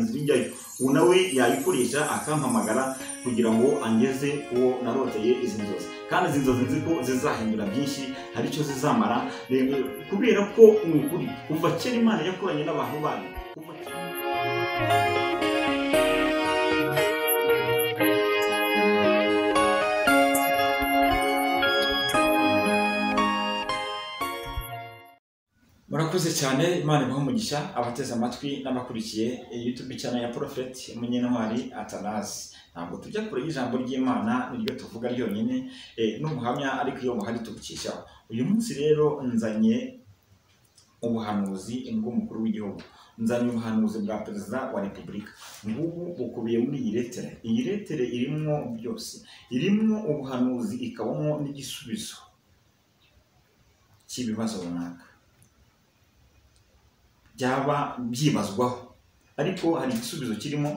inzira ijyayo uwo nawe yayikoresha akampamagara kugira ngo angeze uwo naroteye izi nzozi, kandi izi nzozi nzi ko zizahindura byinshi, hari icyo zizamara, kubera ko ni ukuri kuva kera Imana yakoranye n'abantu bayo kuva murakoze cyane. Imana ibahe umugisha abateze amatwi n'abakurikiye YouTube channel ya Prophet Munyentwari Athanase. Ntabwo tujya kure y'ijambo ry'Imana niryo tuvuga ryonyine n'umuhamya, ariko iyo muhari tubukishaho. Uyu munsi rero nzanye ubuhanuzi bw'umukuru w'igihugu, nzanye ubuhanuzi bwa perezida wa repubulika. Ngubu bukubiye muri iyi letere. Iyi letere irimo byose, irimo ubuhanuzi, ikabamo n'igisubizo cy'ibibazo runaka byaba byibazwaho, ariko hari igisubizo kirimo,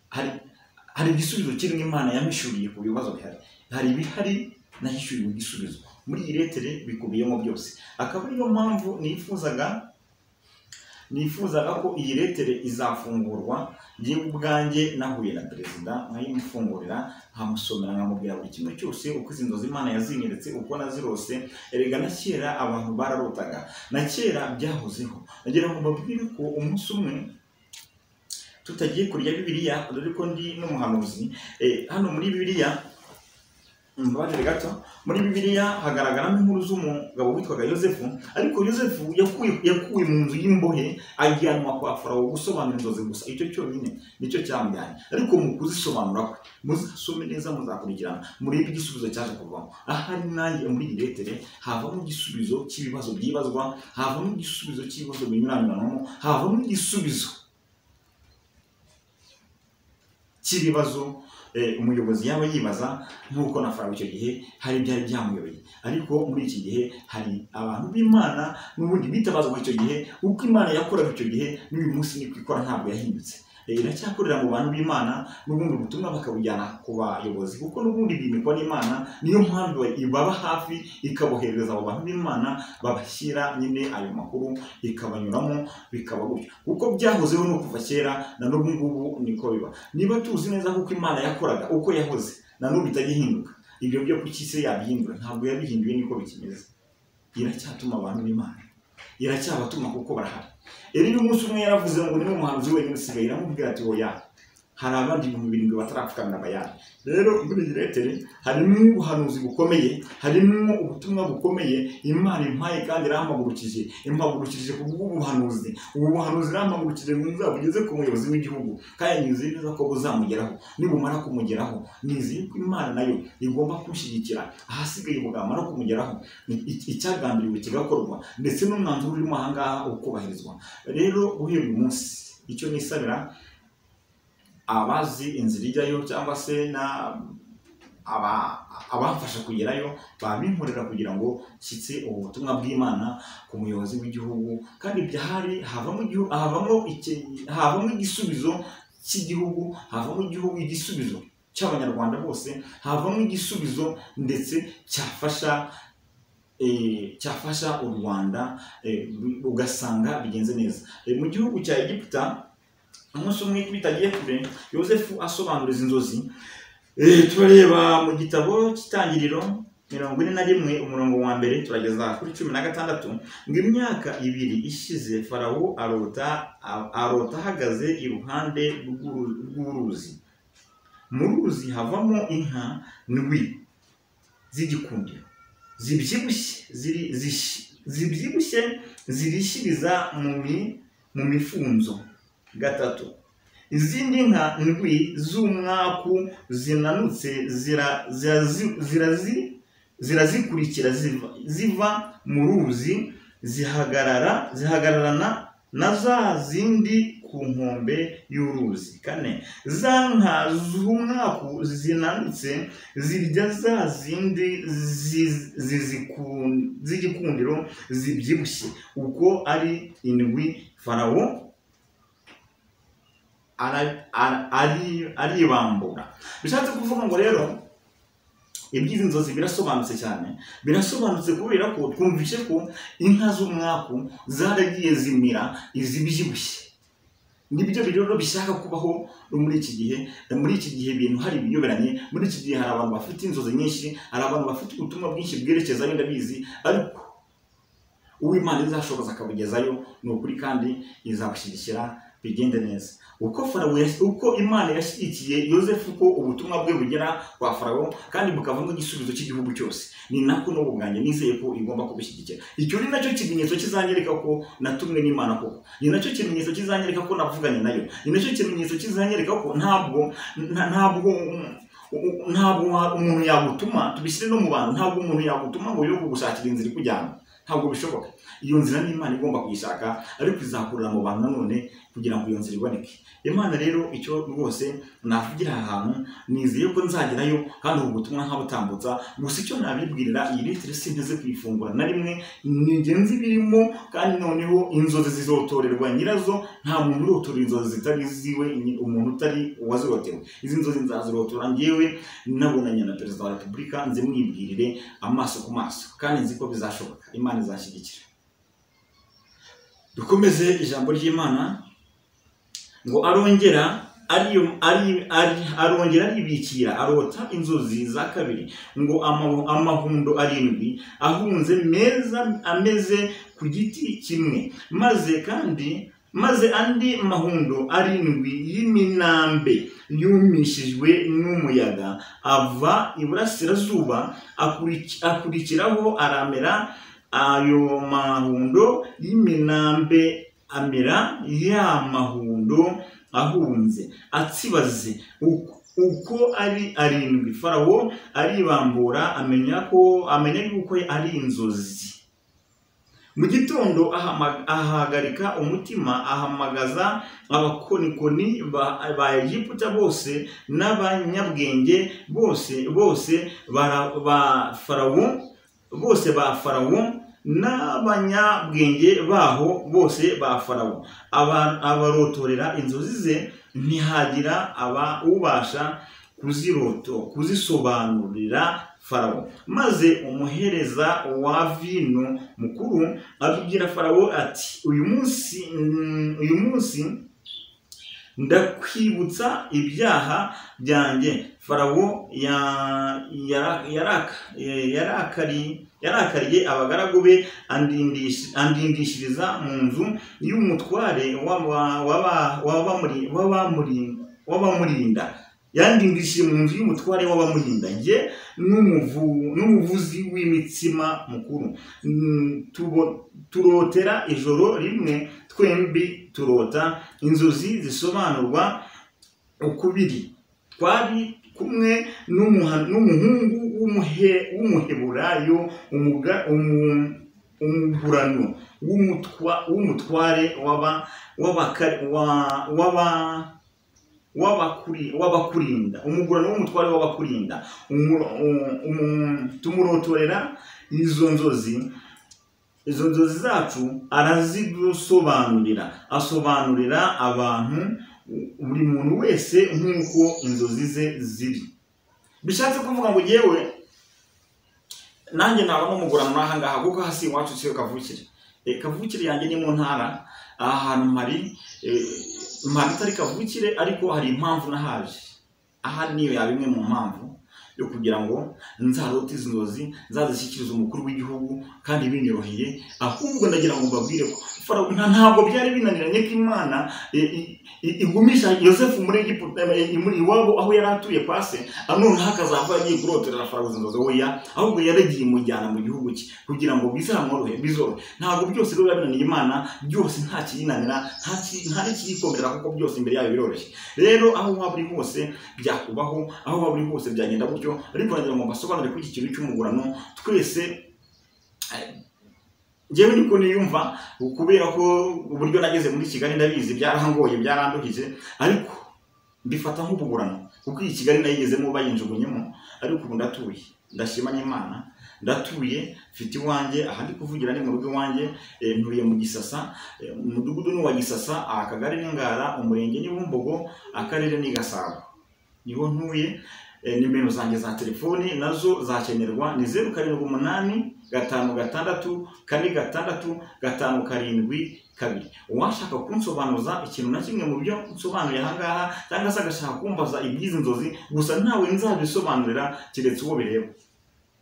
hari igisubizo kirimo Imana yamishuriye ku bibazo bihari, hari ibihari nahishuriwe igisubizo. Muri iyi letere bikubiyemo byose, akaba ariyo mpamvu nifuzaga ko iyi letere izafungurwa ngewe ubwanjye nahuye na perezida nkayimufungurira, nkamusomera, nkamubwira buri kimwe cyose, uko izi nzozi Imana yazinyeretse, uko nazirose. Erega na kera abantu bararotaga, na kera byahozeho. Nagira ngo mbabwire ko umunsi umwe tutagiye kurya Bibiliya, dore ko ndi n'umuhanuzi hano muri Bibiliya, mbabarire gato, muri Bibiliya hagaragaramo inkuru z'umugabo witwaga Yosefu, ariko Yosefu yakuwe mu nzu y'imbohe ajyanwa kwa Farawo gusobanura inzozi gusa. Icyo cyonyine nicyo cyamujyanye, ariko mu kuzisobanura kwe muzasome neza, muzakurikirana murebe igisubizo cyaje kuvamo. Ahari nanjye muri iyi letere havamo igisubizo cy'ibibazo byibazwa, havamo igisubizo cy'ibibazo binyuranyuranamo, havamo igisubizo cy'ibibazo umuyobozi yaba yibaza, nk'uko na Farawo icyo gihe hari ibyari byamuyobeye. Ariko muri iki gihe hari abantu b'Imana n'ubundi bitabazwa icyo gihe, uko Imana yakoraga icyo gihe n'uyu munsi niko ikora, ntabwo yahindutse. Iracyakorera mu bantu b'Imana, n'ubundi ubutumwa bakabujyana ku bayobozi, kuko n'ubundi bimikwa n'Imana. Niyo mpamvu ibaba hafi ikabohereza abo bantu b'Imana, babashyira nyine ayo makuru, ikabanyuramo, bikaba gutyo, kuko byahozeho no kuva kera, na n'ubu ngubu niko biba. Niba tuzi neza kuko Imana yakoraga uko yahoze, na n'ubu itagihinduka, ibyo byo kuki se yabihindura? Ntabwo yabihinduye, niko bikimeze. Iracyatuma abantu b'Imana, iracyabatuma kuko barahari. Uyu munsi umwe yaravuze ngo niwe muhanuzi wenyine usigaye, iramubwira ati oya, hari abandi ibintu birindwi batarapfukamira Bayali. Rero muri iyi letere harimo ubuhanuzi bukomeye, harimo ubutumwa bukomeye Imana impaye, kandi irampagurukije ku bw'ubuhanuzi. Ubu buhanuzi irampagurukije ngo nzabugeze ku muyobozi w'igihugu, kandi nizeye neza ko buzamugeraho. Nibumara kumugeraho, nizeye ko Imana nayo igomba kumushyigikira, ahasigaye bugamara kumugeraho icyagambiriwe kigakorwa, ndetse n'umwanzuro urimo aha ngaha ukubahirizwa. Rero uyu munsi icyo nisabira abazi inzira ijyayo, cyangwa se abafasha kugerayo, babinkorera kugira ngo nshyitse ubutumwa bw'Imana ku muyobozi w'igihugu, kandi byahari havamo igisubizo cy'igihugu, havamo igisubizo cy'abanyarwanda bose, havamo igisubizo ndetse cyafasha u Rwanda, ugasanga bigenze neza. Mu gihugu cya Egiputa, umunsi umwe bitagiye kure, Yosefu asobanura izi nzozi. Turareba mu gitabo cy'Itangiriro 41 umurongo wa mbere turageza kuri 16, ngo imyaka 2 ishize Farawo arota ahagaze iruhande rw'uruzi. Mu ruzi havamo inka ndwi z'igikundiro zibyibushye zirishiriza mu mifunzo. 3, izindi nka ndwi z'umwaku zinanutse zirazikurikira ziva mu ruzi, zihagararana na za zindi ku nkombe y'uruzi. 4, za nka z'umwaku zinanutse zirya za zindi z'igikundiro zibyibushye. Uko ari indwi, Farawo aribambura. Bishatse kuvuga ngo rero iby'izi nzozi birasobanutse cyane, birasobanutse kubera ko twumvishe ko inka z'umwaku zaragiye zimira izibyibushye. nibyo birero bishaka kubaho muri iki gihe ibintu hari biyoberanye, muri iki gihe hari abantu bafite inzozi nyinshi, hari abantu bafite ubutumwa bwinshi bwerekezayo ndabizi, ariko uw'Imana izashoboza akabugezayo ni ukuri kandi izabushyigikira bigende neza. Uko Imana yashyigikiye Yosefu ko ubutumwa bwe bugera kwa Farawo kandi bukavamo igisubizo cy'igihugu cyose, ni nako n'ubu bwanjye nizeye ko igomba kubishyigikira. Icyo ni nacyo kimenyetso kizanyereka ko natumwe n'Imana koko, ni nacyo kimenyetso kizanyereka ko navuganye nayo, ni nacyo kimenyetso kizanyereka ko ntabwo umuntu yagutuma, tubishyire no mu bantu, ntabwo umuntu yagutuma ngo yo gushakira inzira ikujyana, ntabwo bishoboka. Iyo nzira ni Imana igomba kuyishaka, ariko izakurira mu bantu nanone kugira ngo iyo nzira iboneke. Imana rero icyo rwose navugira ahantu, nizeye ko nzagerayo kandi ubu butumwa nkabutambutsa. Gusa icyo nabibwirira, iyi litire sinteze kuyifungura na rimwe, ni ingenzi birimo, kandi noneho inzozi zizotorerwa nyirazo. Nta muntu urotora inzozi zitari ziwe, umuntu utari uwazirotewe. Izi nzozi nzazirotora ngewe nabonanye na Perezida wa Repubulika, nze mwibwirire amaso ku maso, kandi nzi ko bizashoboka. Imana izashyigikira. Dukomeze ijambo ry'Imana ngo arongera aribikira, arota inzozi za kabiri, ngo amahundo 7 ahunze meza ameze ku giti kimwe, maze andi mahundo 7 y'iminambe yumishijwe n'umuyaga ava iburasirazuba akurikiraho aramera. Ayo mahundo y'iminambe amera ya mahundo ahunze atsibaze uko ari 7. Farawo aribambura amenya yuko ari inzozi. Mu gitondo ahagarika umutima, ahamagaza abakonikoni ba Egiputa bose n'abanyabwenge bose ba Farawo n'abanyabwenge baho bose ba Farawo, abarotorera inzozi ze, ntihagira ubasha kuzisobanurira Farawo. Maze umuhereza wa vino mukuru abibwira Farawo ati, uyu munsi ndakwibutsa ibyaha byanjye. Farawo yarakariye abagaragu be, andindishiriza mu nzu y'umutware w'abamurinda. Yandindishije mu nzu y'umutware w'abamurinda, njye n'umuvuzi w'imitsima mukuru. Turotera ijoro rimwe, twembi turota inzozi zisobanurwa ukubiri. Twari kumwe n'umuhungu w'umuheburayo, umugurano w'umutware w'abakurinda, umugurano w'umutware w'abakurinda. Tumurotorera izo nzozi zacu, asobanurira abantu, buri muntu wese nk'uko inzozi ze ziri. Bishatse kuvuga ngo yewe nanjye naba n'umugurano n'aha ngaha, kuko hasi iwacu siyo kavukire. Kavukire yanjye ni mu ntara, ahantu mpari atari kavukire, ariko hari impamvu nahaje. Aha niyo yaba imwe mu mpamvu yo kugira ngo nzarote izi nzozi, nzazishyikiriza umukuru w'igihugu kandi binyoroheye. Ahubwo ndagira ngo mbabwire ko Farawo ntabwo byari binaniranye ko Imana igumisha Yosefu muri Egiputa, iwabo aho yari atuye kwa se, none hakazava yagiye kurotorera Farawo izi nzozi. Oya, ahubwo yaragiye imujyana mu gihugu cye kugira ngo bizamworohe, bizorohe. Ntabwo byose rero binaniye Imana, byose nta kiyinanira, nta n'ikiyikongera, kuko byose imbere yayo biroroshye. Rero aho waba uri hose byakubaho, aho waba uri hose byagenda gutyo. Ariko nagira ngo mbasobanurire ko iki kintu cy'umugurano twese, njyewe niko niyumva, kubera ko uburyo nageze muri Kigali ndabizi byarangoye, byaranduhije, ariko mbifata nk'ubugurano, kuko iyi Kigali nayigezemo bayinjugunyemo. Ariko ubu ndatuye, ndashima n'Imana, ndatuye, mfite iwanjye, aha ndi kuvugira ni mu rugo iwanjye. Ntuye mu Gisasa, umudugudu ni wa Gisasa, akagari ni Ngara, umurenge ni Bumbogo, akarere ni Gasabo, niho ntuye. nimero zanjye za telefoni nazo zakenerwa ni 0786464572. Uwashaka kunsobanuza ikintu na kimwe mu byo nsobanuye ahangaha cyangwa se agashaka kumbaza ibyizi nzozi gusa ntawe nzabisobanurira kiretse uwo bireba,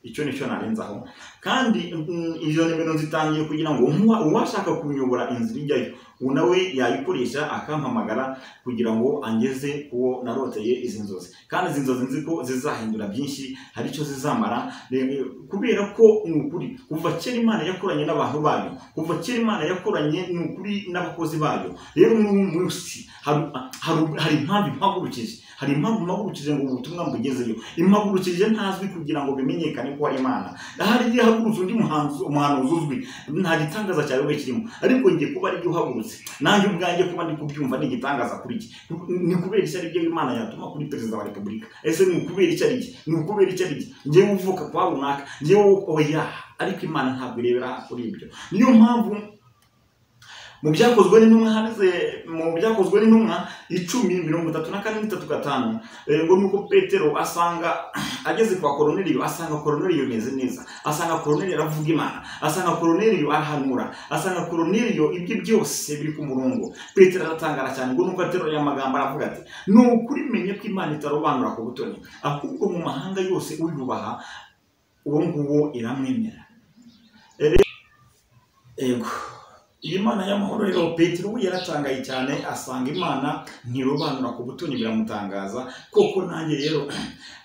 icyo nicyo narenzaho. Kandi izo nimero zitangiye kugira ngo uwashaka kunyobora inzira ijyayo nawe yayikoresha akampamagara kugira ngo angeze uwo naroteye izi nzozi. Kandi izi nzozi nzi ko zizahindura byinshi, hari icyo zizamara, kubera ko ni ukuri kuva kera Imana yakoranye n'abantu bayo, kuva kera Imana yakoranye ni ukuri n'abakozi bayo. Rero munsi hari impamvu impagurukije, hari impamvu impagurukije ngo ubutumwa mbugezeyo. Impagurukije ntazwi kugira ngo bimenyekane ko ari Imana. Hari igihe hagurutse undi umuhanuzi uzwi, nta gitangaza cyawe kirimo, ariko ngiye kuba ari uhagurutse nanjye ubwanjye kuba ndi kubyumva ni igitangaza kuri iki. Ni kubera iki ari byo Imana yatuma kuri perezida wa repubulika? Ese ni ukubera iki ari iki? Ni ukubera iki ari iki? Ngiye uvuka kwa runaka, ngiye oya, ariko Imana ntabwo irebera kuri ibyo. Niyo mpamvu mu byakozwe n'intumwa 10:34-35 ngo nuko Petero asanga ageze kwa Korneliyo, asanga Korneliyo meze neza, asanga Korneliyo aravuga Imana, asanga Korneliyo arahanura, asanga Korneliyo ibyo byose biri ku murongo. Petero aratangara cyane ngo nuko aterura amagambo aravuga ati ni ukuri menye ko Imana itarobanura ku butoni, ahubwo mu mahanga yose uyubaha uwo nguwo iramwemera. Ego Imana y'amahoro rero Petero we yaratangaye cyane, asanga Imana ntirobanura ku butoni, biramutangaza koko. Nanjye rero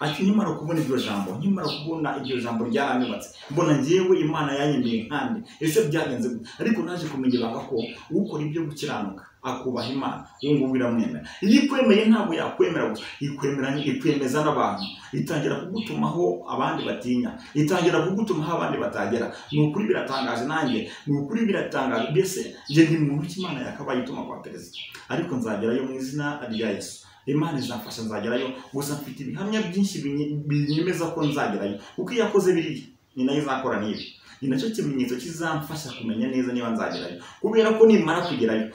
nkimara kubona iryo jambo, nkimara kubona iryo jambo ryaranyubatse, mbona ngewe Imana yanyemeye nkande. Ese byagenze gute? Ariko naje kumenya ibanga ko ukora ibyo gukiranuka akubaha Imana uwo nguwo iramwemera. Iyo ikwemeye ntabwo yakwemera gusa, ikwemeza n'abantu, itangira kugutumaho abandi batinya, itangira kugutumaho abandi batagera. Ni ukuri biratangaje, nanjye ni ukuri biratangaje. Mbese njye ndi muntu ki Imana yakabaye ituma kwa perezida, ariko nzagerayo mu izina rya Yesu. Imana izamfasha nzagerayo, gusa mfite ibihamya byinshi binyemeza ko nzagerayo, kuko iyo yakoze biriya ni nayo izakora n'ibi. Ni nacyo kimenyetso kizamfasha kumenya neza niba nzagerayo, kubera ko nimara kugerayo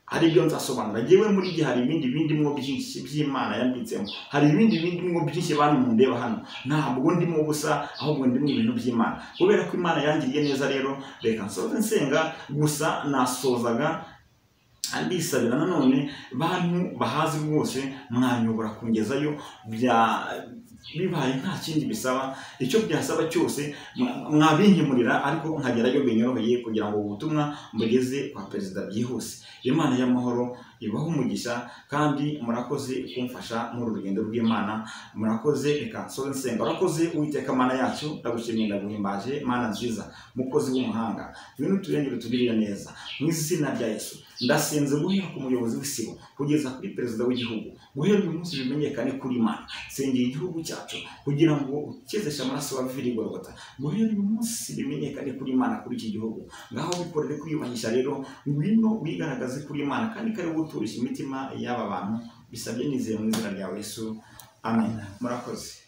hari ibyo nzasobanura. Ngewe muri gihe hari ibindi mwo byinshi by'Imana yambitsemo, hari ibindi mwo byinshi bantu mundeba hano, ntabwo ndimo gusa, ahubwo ndimo ibintu by'Imana, kubera ko Imana yangiriye neza. Rero reka nsoze nsenga, gusa nasozaga andisabira nanone bantu bahazi rwose mwanyobora kungezayo, bibaye nta kindi bisaba, icyo byasaba cyose mwabinkemurira, ariko nkagerayo binyoroheye kugira ngo ubutumwa mbugeze kwa perezida byihuse. Imana y'amahoro ibaho umugisha, kandi murakoze kumfasha muri rugendo rw'Imana. Murakoze, reka nsoze nsenga. Urakoze Uwiteka Mana yacu, ndagushimiye ndaguhimbaje, Mana nziza, mukozi w'umuhanga, ngwino turengere tugirire neza mu izina rya Yesu. Ndasenze guhera ku muyobozi w'isibo kugeza kuri perezida w'igihugu, guhera uyu munsi bimenyekane kuri Imana. Sengera igihugu cyacu kugira ngo ukezeshe amaraso wavira i Golgotha, guhera uyu munsi bimenyekane kuri Imana kuri iki gihugu. Ngaho bikorere kwiyubahisha rero, ngwino wigaragaze kuri Imana, kandi kare guturisha imitima y'aba bantu. Bisabye nizeye mu izina rya Yesu, amen. Murakoze.